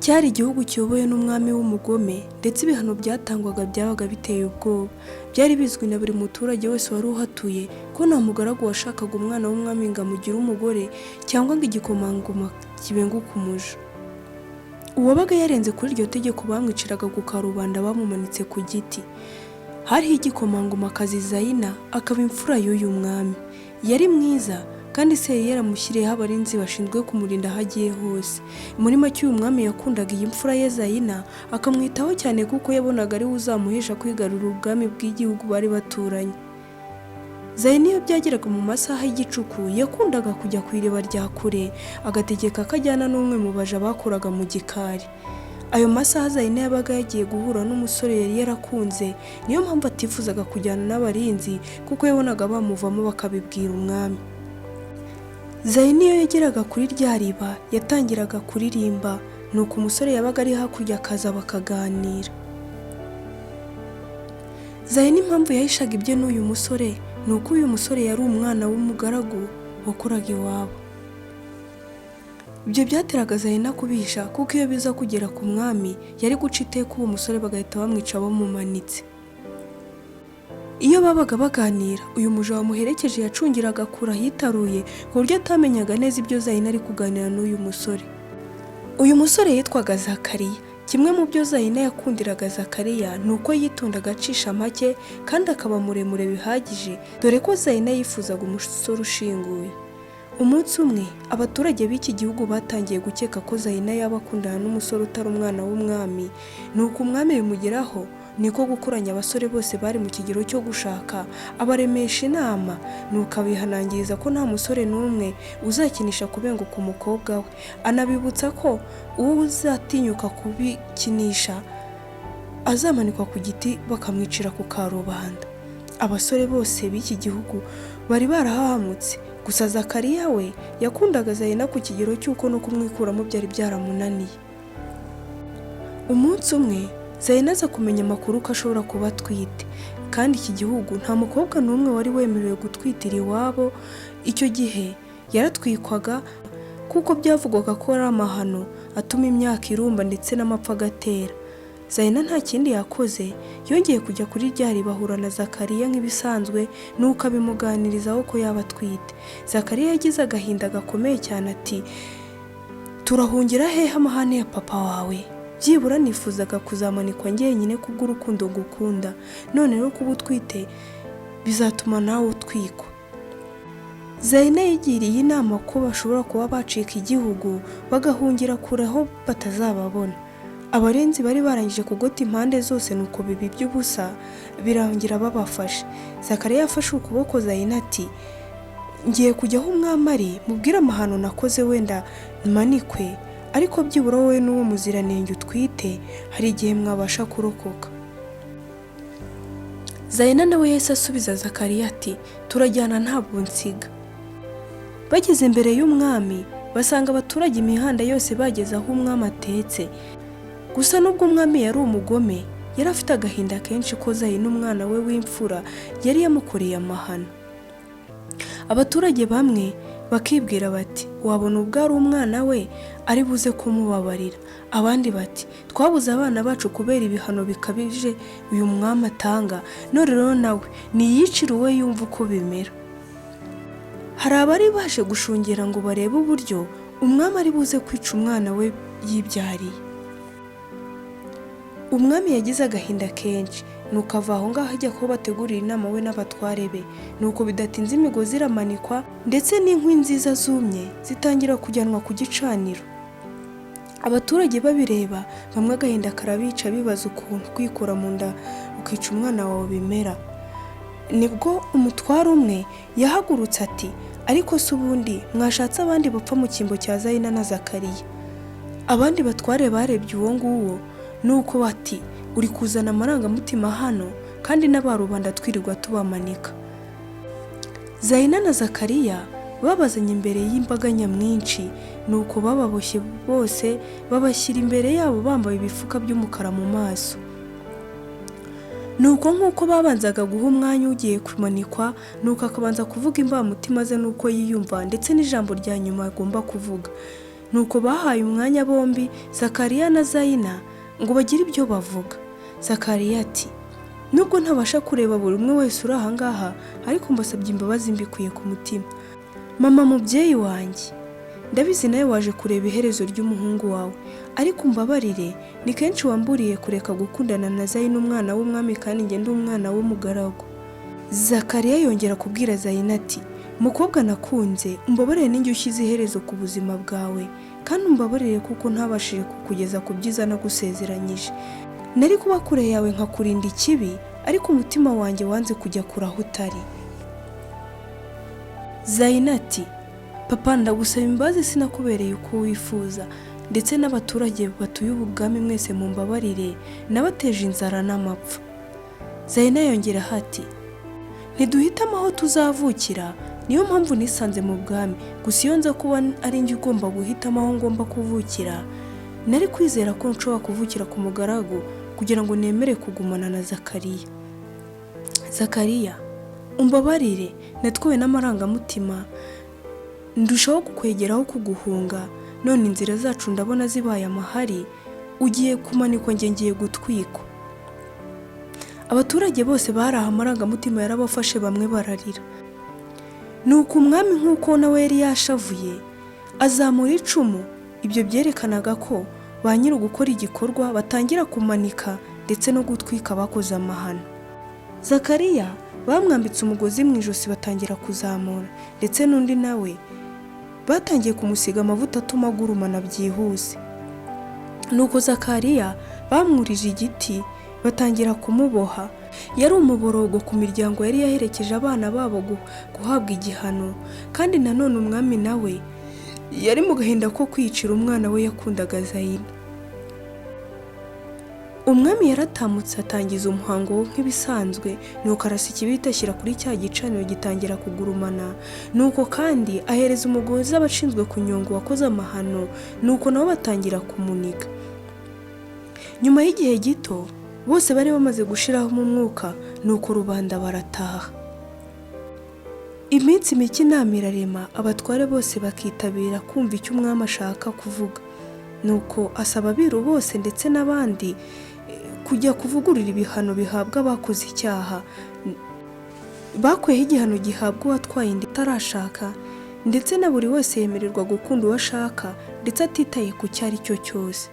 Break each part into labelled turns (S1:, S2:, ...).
S1: Cyari igihugu kiyobowe n'umwami w'umugome ndetse ibihano byatangwaga byabaga biteye ubwoba. Byari bizwi na buri muturage wese wari uhatuye ko nta mugaragu washakaga umwana w'umwami ngo amugire umugore cyangwa ngo igikomangoma kibenguke umuja. Uwabaga yarenze kuri iryo tegeko bamwiciraga ku karubanda bamumanitse ku giti. Hariho igikomangomakazi Zayina akaba imfura y'uyu mwami. Yari mwiza kandi se yari yaramushyiriyeho abarinzi bashinzwe kumurinda aho agiye hose. Muri make uyu mwami yakundaga iyi mfura ye Zayina akamwitaho cyane kuko yabonaga ari we uzamuhesha kwigarurira ubwami bw'igihugu bari baturanye. Zayina iyo byageraga mu masaha y'igicuku yakundaga kujya ku iriba rya kure agategeka ko ajyana n'umwe mu baja bakoraga mu gikari. Ayo masaha Zayina yabaga yagiye guhura n'umusore yari yarakunze, niyo mpamvu atifuzaga kujyana n'abarinzi kuko yabonaga bamuvamo bakabibwira umwami. Zayina iyo yageraga kuri rya riba yatangiraga kuririmba, nuko umusore yabaga ari hakurya akaza bakaganira. Zayina impamvu yahishaga ibye n'uyu musore nuko uyu musore yari umwana w'umugaragu wakoraga iwabo. Ibyo byateraga Zayina kubihisha kuko iyo biza kugera ku mwami yari guca iteka uwo musore bagahita bamwica bamumanitse. Iyo babaga baganira uyu muja wamuherekeje yacungiraga kure ahitaruye ku buryo atamenyaga neza ibyo Zayina ari kuganira n'uyu musore. Uyu musore yitwaga Zakariya. Kimwe mu byo Zayina yakundiraga Zakariya ni uko yitondaga acisha make kandi akaba muremure bihagije, dore ko Zayina yifuzaga umusore ushinguye. Umunsi umwe abaturage b'iki gihugu batangiye gukeka ko Zayina yaba akundana n'umusore utari umwana w'umwami, nuko umwami bimugeraho niko gukuranya abasore bose bari mu kigero cyo gushaka abaremesha inama, nuko abihanangiriza ko nta musore n'umwe uzakinisha kubenguka umukobwa we, anabibutsa ko uwo uzatinyuka kubikinisha azamanikwa ku giti bakamwicira ku karubanda. Abasore bose b'iki gihugu bari barahahamutse, gusa Zakariya we yakundaga Zayina ku kigero cy'uko no kumwikuramo byari byaramunaniye. Umunsi umwe Zayina aza kumenya amakuru ko ashobora kuba atwite, kandi iki gihugu nta mukobwa n'umwe wari wemerewe gutwitira iwabo. Icyo gihe yaratwikwaga kuko byavugwaga ko ari amahano atuma imyaka irumba ndetse n'amapfa agatera. Zayina nta kindi yakoze, yongeye kujya kuri rya riba ahura na Zakariya nk'ibisanzwe nuko abimuganirizaho ko yaba atwite. Zakariya yagize agahinda gakomeye cyane ati, turahungira hehe amahane ya papa wawe? Byibura nifuzaga kuzamanikwa njyenyine kubw'urukundo ngukunda, none rero kuba utwite bizatuma nawe utwikwa. Zayina yigiriye inama ko bashobora kuba bacika igihugu bagahungira kure aho batazababona. Abarenzi bari barangije kugota impande zose nuko bibi by'ubusa birangira babafashe. Zakariya yafashe ukuboko Zayina ati, ngiye kujya aho umwami ari mubwire amahano nakoze wenda manikwe, ariko byibura wowe n'uwo muziranenge utwite hari igihe mwabasha kurokoka. Zayina nawe yahise asubiza Zakariya ati, turajyana ntabwo nsiga. Bageze imbere y'umwami basanga abaturage imihanda yose bageze aho umwami atetse. Gusa nubwo umwami yari umugome yari afite agahinda kenshi ko Zayina umwana we w'imfura yari yamukoreye amahano. Abaturage bamwe bakibwira bati, wabona ubwo ari umwana we ari buze kumubabarira. Abandi bati, twabuze abana bacu kubera ibihano bikabije uyu mwami atanga, none rero nawe niyicire uwe yumva uko bimera. Hari abari baje gushungera ngo barebe uburyo umwami ari buze kwica umwana we yibyariye. Umwami yagize agahinda kenshi, nuko ava aho ngaho ajya ko bategurira inama we n'abatware be. Nuko bidatinze imigozi iramanikwa ndetse n'inkwi nziza zumye zitangira kujyanwa ku gicaniro. Abaturage babireba bamwe agahinda karabica bibaza ukuntu kwikura mu nda ukica umwana wawe bimera. Nibwo umutware umwe yahagurutse ati, ariko se ubundi mwashatse abandi bapfa mu cyimbo cya Zayina na Zakariya? Abandi batware barebye uwo nguwo nuko bati, uri kuzana amarangamutima hano kandi n'abarubanda twirirwa tubamanika. Zayina na Zakariya babazanye imbere y'imbaga nyamwinshi, nuko bababoshye bose babashyira imbere yabo bambaye ibifuka by'umukara mu maso. Nuko nk'uko babanzaga guha umwanya ugiye kumanikwa, nuko akabanza kuvuga imbamutima ze nuko yiyumva ndetse n'ijambo rya nyuma agomba kuvuga. nuko bahaye umwanya bombi Zakariya na Zayina ngo bagire ibyo bavuga. Zakariya ati, nubwo ntabasha kureba buri umwe wese uri aha ngaha, ariko mbasabye imbabazi mbikuye ku mutima. Mama mubyeyi wanjye, ndabizi nawe waje kureba iherezo ry'umuhungu wawe, ariko umbabarire, ni kenshi wamburiye kureka gukundana na Zayina umwana w'umwami kandi njye ndi umwana w'umugaragu. Zakariya yongera kubwira Zayina ati, mukobwa nakunze, umbabarire ninjye ushyize iherezo ku buzima bwawe, kandi umbabarire kuko ntabashije kukugeza ku byiza nagusezeranyije. Nari kuba kure yawe nkakurinda ikibi, ariko umutima wanjye wanze kujya kure aho utari. Zayina ati, papa ndagusaba imbabazi sinakubereye uko wifuza, ndetse n'abaturage batuye ubu bwami mwese mumbabarire, nabateje inzara n'amapfa. Zayina yongera ati, ntiduhitamo aho tuzavukira, niyo mpamvu nisanze mu bwami, gusa iyo nza kuba ari njye ugomba guhitamo aho ngomba kuvukira, nari kwizera ko nshobora kuvukira ku mugaragu kugira ngo nemere kugumana na Zakariya. Zakariya, umbabarire, natwawe n'amarangamutima, ndushaho kukwegeraho kuguhunga, none inzira zacu ndabona zibaye amahari, ugiye kumanikwa njye ngiye gutwikwa. Abaturage bose bari aha, amarangamutima yarabafashe, bamwe bararira. Nuko umwami nk'uko nawe yari yashavuye azamura icumu, ibyo byerekanaga ko ba nyiri gukora igikorwa batangira kumanika ndetse no gutwika abakoze amahano. Zakariya bamwambitse umugozi mu ijosi batangira kuzamura, ndetse n'undi nawe batangiye kumusiga amavuta atuma agurumana byihuse. Nuko Zakariya bamwurije igiti batangira kumuboha. Yari umuborogo ku miryango yari yaherekeje abana babo guhabwa igihano, kandi nanone umwami nawe yari mu gahinda ko kwicira umwana we yakundaga Zayina. Umwami yaratamutse atangiza umuhango wo nk'ibisanzwe, nuko arasa ikibiriti ashyira kuri cya gicaniro gitangira kugurumana, nuko kandi ahereza umugozi abashinzwe kunyonga uwakoze amahano, nuko nabo batangira kumuniga. Nyuma y'igihe gito bose bari bamaze gushiraho mu mwuka, nuko rubanda barataha. Iminsi mike inama irarema, abatware bose bakitabira kumva icyo umwami ashaka kuvuga. Nuko asaba abiru bose ndetse n'abandi kujya kuvugurura ibihano bihabwa abakoze icyaha. Bakweho igihano gihabwa uwatwaye inda itarashaka, ndetse na buri wese yemererwa gukunda uwo ashaka, ndetse atitaye ku cyo ari cyo cyose.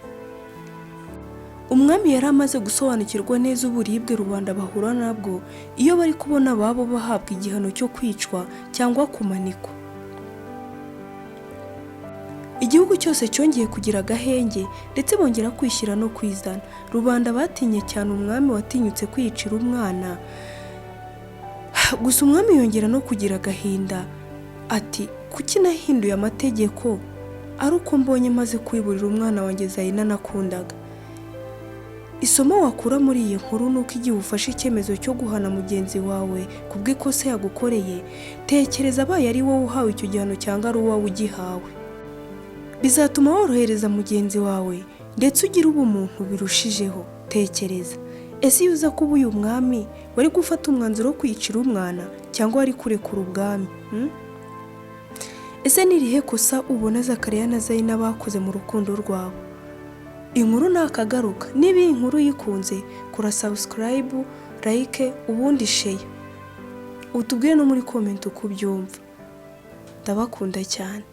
S1: Umwami yari amaze gusobanukirwa neza uburibwe rubanda bahura nabwo iyo bari kubona ababo bahabwa igihano cyo kwicwa cyangwa kumanikwa. Igihugu cyose cyongeye kugira agahenge, ndetse bongera kwishyira no kwizana. Rubanda batinye cyane umwami watinyutse kwiyicira umwana. Gusa umwami yongera no kugira agahinda ati, kuki nahinduye amategeko ari uko mbonye maze kwiburira umwana wanjye Zayina nakundaga. Isomo wakura muri iyi nkuru nuko igihe ufashe icyemezo cyo guhana mugenzi wawe kubw'ikosa yagukoreye, tekereza abaye ari wowe uhawe icyo gihano cyangwa ari uwawe ugihawe. Bizatuma worohereza mugenzi wawe ndetse ugira ubumuntu birushijeho. Tekereza, ese iyo uza kuba uyu mwami wari gufata umwanzuro wo kwicira umwana cyangwa wari kurekura ubwami? Ese ni irihe kosa ubona Zakariya na Zayina bakoze mu rukundo rwabo? Inkuru nakagaruka. Niba iyi nkuru yikunze, kora subscribe, like, ubundi share. Utubwire no muri comment uko ubyumva. Ndabakunda cyane.